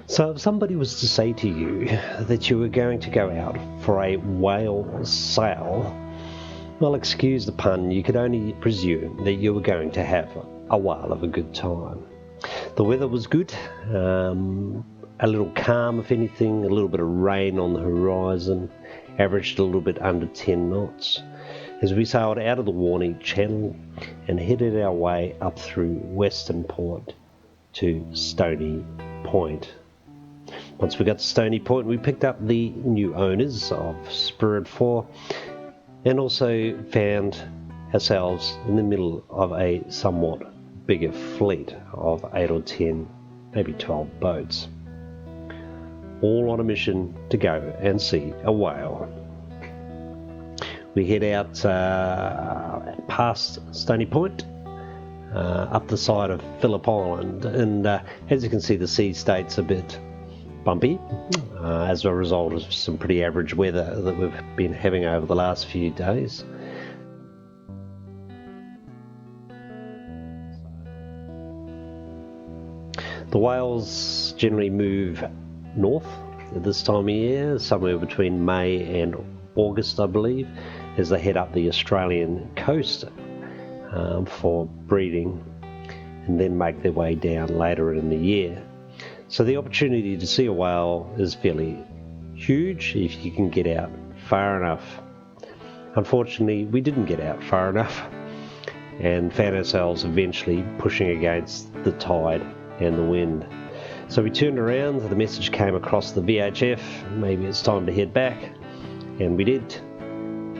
So if somebody was to say to you that you were going to go out for a whale sail, well, excuse the pun, you could only presume that you were going to have a whale of a good time. The weather was good, a little calm if anything, a little bit of rain on the horizon, averaged a little bit under 10 knots. As we sailed out of the Warney Channel and headed our way up through Western Port to Stony Point. Once we got to Stony Point, we picked up the new owners of Spirit 4 and also found ourselves in the middle of a somewhat bigger fleet of 8 or 10, maybe 12 boats, all on a mission to go and see a whale. We head out past Stony Point, up the side of Phillip Island, and as you can see, the sea state's a bit bumpy as a result of some pretty average weather that we've been having over the last few days. The whales generally move north at this time of year, somewhere between May and August, I believe, as they head up the Australian coast for breeding and then make their way down later in the year. So the opportunity to see a whale is fairly huge if you can get out far enough. Unfortunately, we didn't get out far enough and found ourselves eventually pushing against the tide and the wind. So we turned around, the message came across the VHF, maybe it's time to head back, and we did,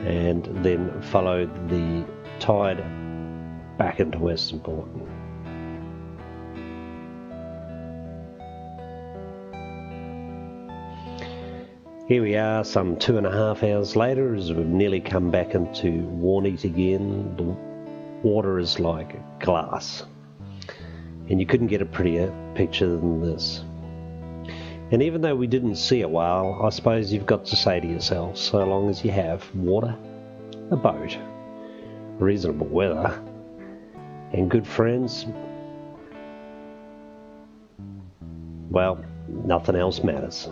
and then followed the tide back into Western Port. Here we are some 2.5 hours later as we've nearly come back into Warney again. The water is like glass, and you couldn't get a prettier picture than this. And even though we didn't see a whale, I suppose you've got to say to yourself, so long as you have water, a boat, reasonable weather, and good friends, well, nothing else matters.